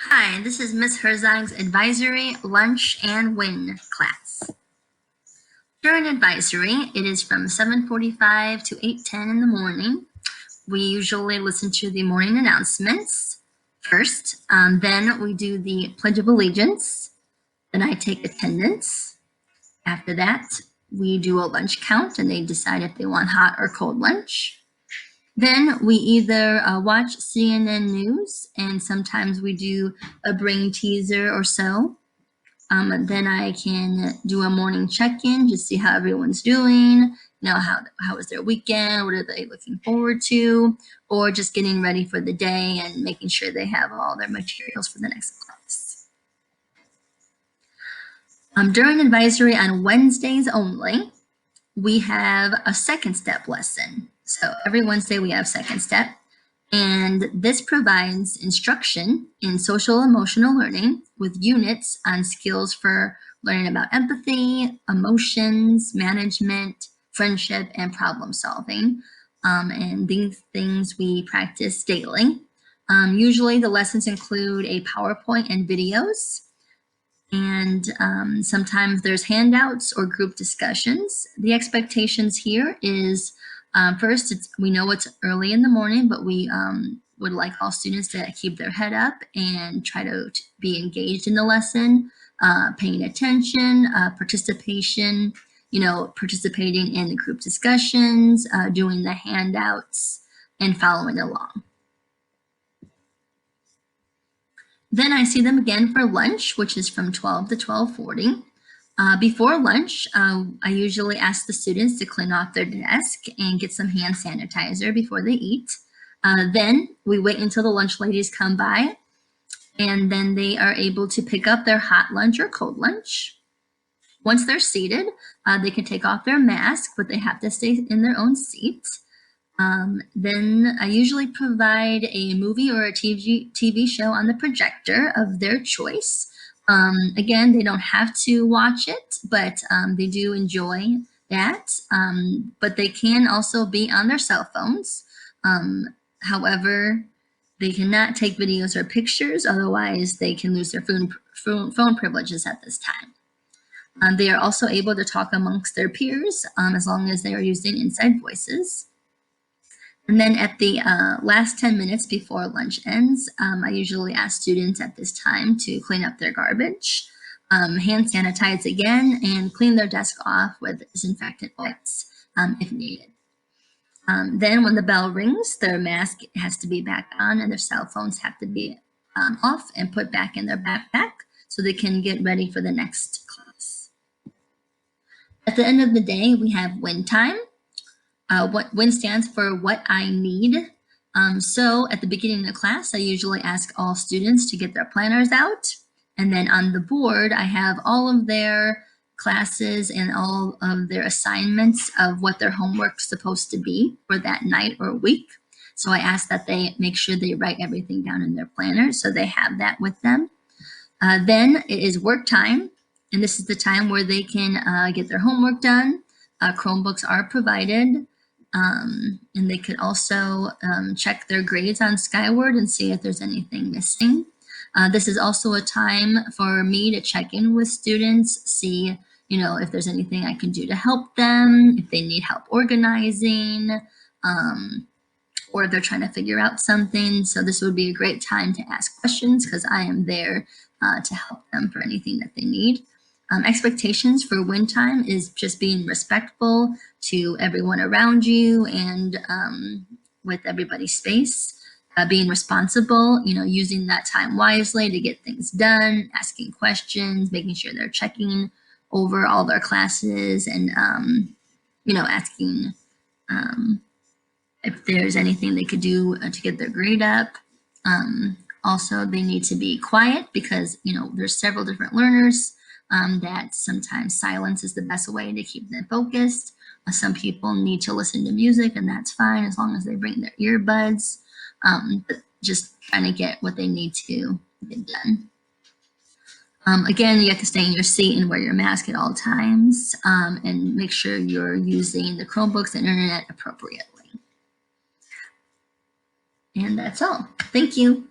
Hi, this is Ms. Herzog's Advisory Lunch and Win class. During advisory, it is from 7:45 to 8:10 in the morning. We usually listen to the morning announcements first. Then we do the Pledge of Allegiance. Then I take attendance. After that, we do a lunch count and they decide if they want hot or cold lunch. Then we either watch CNN News, and sometimes we do a brain teaser or so. Then I can do a morning check-in, just see how everyone's doing, how was their weekend, what are they looking forward to, or just getting ready for the day and making sure they have all their materials for the next class. During advisory on Wednesdays only, we have a second step lesson. So every Wednesday we have second step, and this provides instruction in social emotional learning with units on skills for learning about empathy, emotions, management, friendship, and problem solving. And these things we practice daily. Usually the lessons include a PowerPoint and videos. And sometimes there's handouts or group discussions. The expectations here is first, we know it's early in the morning, but we would like all students to keep their head up and try to be engaged in the lesson, paying attention, participation, participating in the group discussions, doing the handouts, and following along. Then I see them again for lunch, which is from 12 to 12:40. Before lunch, I usually ask the students to clean off their desk and get some hand sanitizer before they eat. Then we wait until the lunch ladies come by, and then they are able to pick up their hot lunch or cold lunch. Once they're seated, they can take off their mask, but they have to stay in their own seat. Then I usually provide a movie or a TV show on the projector of their choice. Again, they don't have to watch it, but they do enjoy that. But they can also be on their cell phones. However, they cannot take videos or pictures, otherwise they can lose their phone privileges at this time. They are also able to talk amongst their peers as long as they are using inside voices. And then at the last 10 minutes before lunch ends, I usually ask students at this time to clean up their garbage, hand sanitize again, and clean their desk off with disinfectant wipes if needed. Then when the bell rings, their mask has to be back on and their cell phones have to be off and put back in their backpack so they can get ready for the next class. At the end of the day, we have WIN time. What WIN stands for what I need. So at the beginning of the class, I usually ask all students to get their planners out. And then on the board, I have all of their classes and all of their assignments of what their homework's supposed to be for that night or week. So I ask that they make sure they write everything down in their planner so they have that with them. Then it is work time. And this is the time where they can get their homework done. Chromebooks are provided. And they could also check their grades on Skyward and see if there's anything missing. This is also a time for me to check in with students, see, if there's anything I can do to help them, if they need help organizing, or if they're trying to figure out something. So this would be a great time to ask questions because I am there to help them for anything that they need. Expectations for WIN time is just being respectful to everyone around you and with everybody's space. Being responsible, using that time wisely to get things done, asking questions, making sure they're checking over all their classes and, asking if there's anything they could do to get their grade up. Also, they need to be quiet because, there's several different learners that sometimes silence is the best way to keep them focused. Some people need to listen to music and that's fine as long as they bring their earbuds, but just trying to get what they need to get done. Again, you have to stay in your seat and wear your mask at all times and make sure you're using the Chromebooks and internet appropriately. And that's all. Thank you.